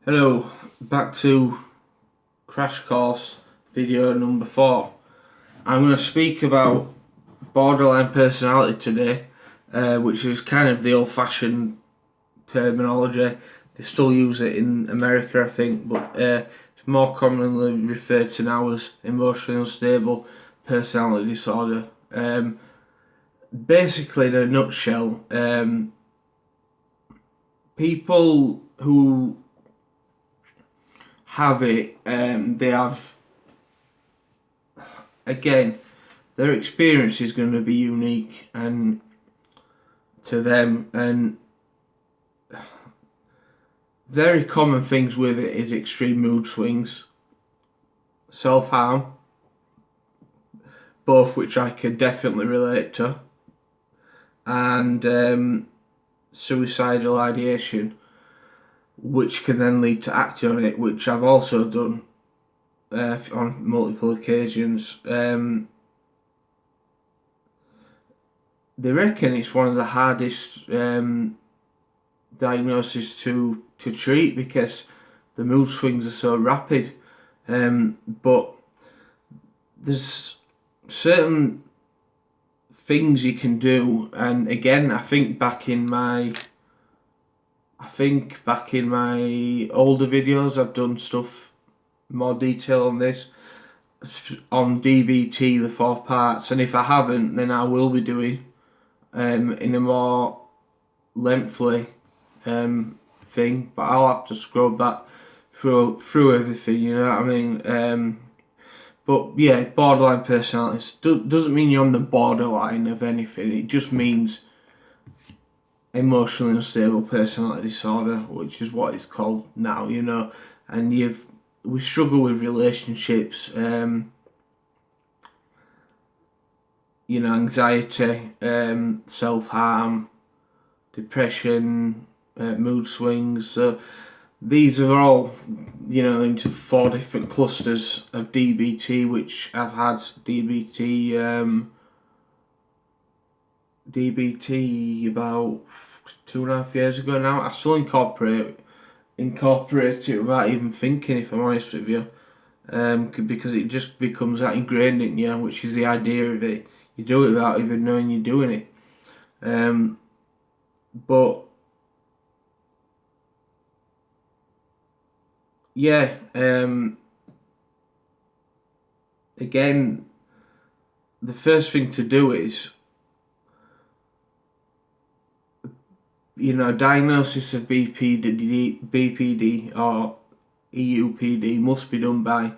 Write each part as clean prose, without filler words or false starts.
Hello, back to Crash Course video number 4. I'm going to speak about borderline personality today, which is kind of the old-fashioned terminology. They still use it in America, I think, but it's more commonly referred to now as emotionally unstable personality disorder. Basically, in a nutshell, people who have it, they have, again, their experience is going to be unique and to them, and very common things with it is extreme mood swings, self-harm, both which I can definitely relate to, and suicidal ideation, which can then lead to acting on it, which I've also done on multiple occasions. They reckon it's one of the hardest diagnoses to treat because the mood swings are so rapid. But there's certain things you can do, and again, I think back in my older videos I've done stuff more detail on this, on DBT, the 4 parts, and if I haven't, then I will be doing in a more lengthy thing, but I'll have to scrub that through everything, you know what I mean? But yeah, borderline personalities doesn't mean you're on the borderline of anything. It just means emotionally unstable personality disorder, which is what it's called now, you know. And we struggle with relationships, anxiety, self-harm, depression, mood swings. So these are all, into 4 different clusters of DBT, which I've had DBT about 2.5 years ago now. I still incorporate it without even thinking, if I'm honest with you, because it just becomes that ingrained in you, which is the idea of it. You do it without even knowing you're doing it. But yeah, again, the first thing to do is, diagnosis of BPD or EUPD must be done by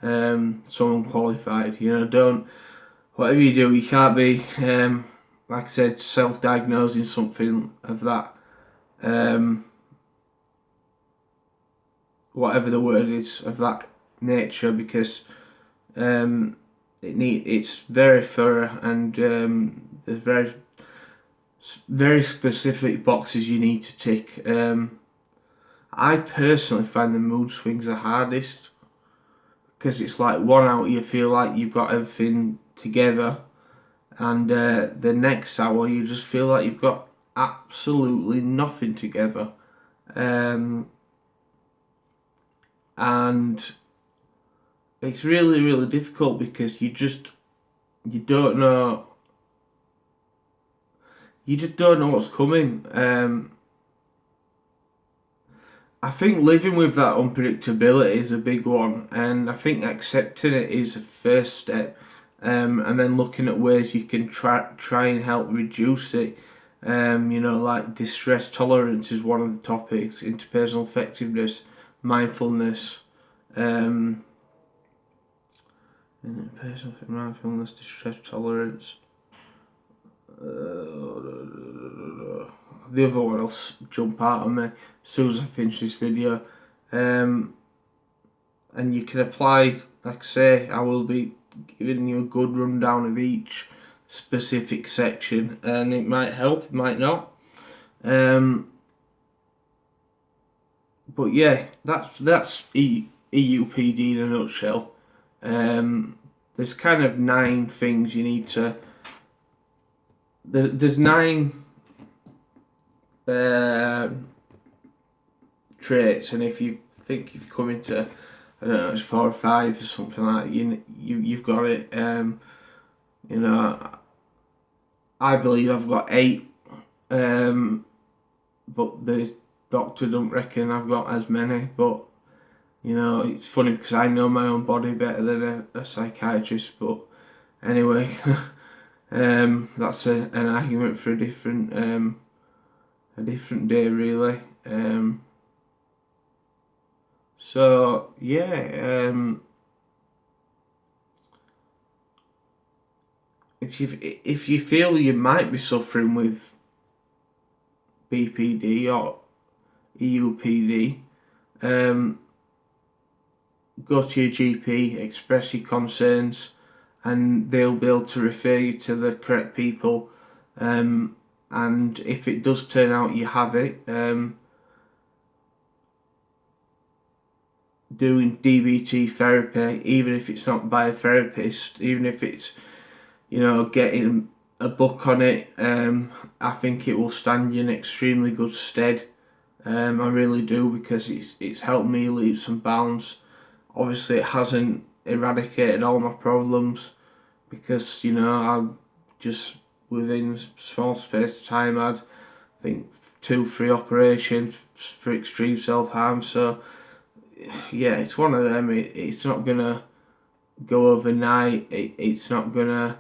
someone qualified. Whatever you do, you can't be, like I said, self-diagnosing something of that, whatever the word is, of that nature, because it's very thorough, and there's very specific boxes you need to tick. I personally find the mood swings the hardest, because it's like 1 hour you feel like you've got everything together, and the next hour you just feel like you've got absolutely nothing together, and it's really, really difficult because you just don't know what's coming. I think living with that unpredictability is a big one, and I think accepting it is a first step, and then looking at ways you can try and help reduce it. Like distress tolerance is one of the topics, interpersonal effectiveness, mindfulness, interpersonal mindfulness, distress tolerance. The other one will jump out on me as soon as I finish this video. And you can apply, like I say, I will be giving you a good rundown of each specific section, and it might help, it might not. But yeah, that's EUPD in a nutshell. There's kind of 9 things you need to. There's 9 traits, and if you think if you come into, I don't know, it's 4 or 5 or something like that, you've got it. You know, I believe I've got 8, but the doctor don't reckon I've got as many. But you know, it's funny because I know my own body better than a psychiatrist. But anyway, that's an argument for a different day, really. So yeah, if you feel you might be suffering with BPD or EUPD, go to your GP, express your concerns, and they'll be able to refer you to the correct people. And if it does turn out you have it, doing DBT therapy, even if it's not by a therapist, even if it's, you know, getting a book on it, I think it will stand you in extremely good stead. I really do, because it's helped me leaps and bounds. Obviously it hasn't eradicated all my problems, because, you know, I'm just within a small space of time had, I think, 2-3 operations for extreme self-harm. So yeah, it's one of them. It's not gonna go overnight. It's not gonna,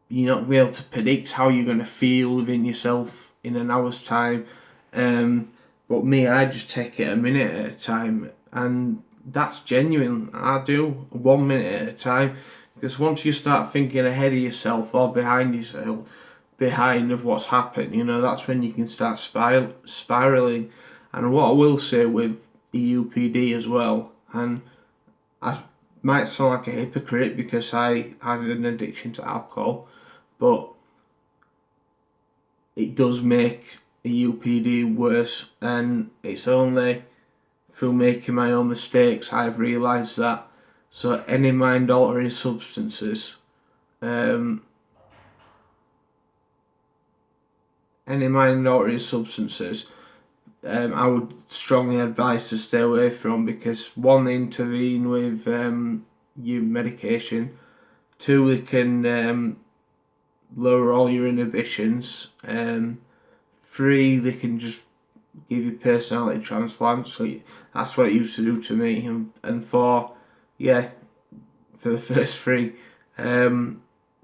you're not gonna be able to predict how you're gonna feel within yourself in an hour's time. But me, I just take it a minute at a time, and that's genuine. I do 1 minute at a time, because once you start thinking ahead of yourself or behind yourself, behind of what's happened, you know, that's when you can start spiraling. And what I will say with EUPD as well, and I might sound like a hypocrite because I had an addiction to alcohol, but it does make EUPD worse, and it's only through making my own mistakes I've realised that. So any mind altering substances, I would strongly advise to stay away from, because 1, they intervene with your medication, 2, they can lower all your inhibitions, 3, they can just give you personality transplants. So that's what it used to do to me, and 4, yeah, for the first 3.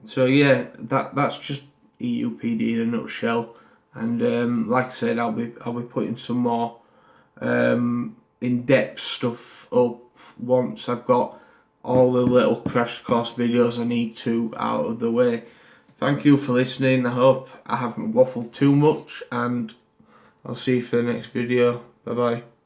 So yeah, that's just EUPD in a nutshell. And like I said, I'll be putting some more in-depth stuff up once I've got all the little crash course videos I need to out of the way. Thank you for listening. I hope I haven't waffled too much, and I'll see you for the next video. Bye bye.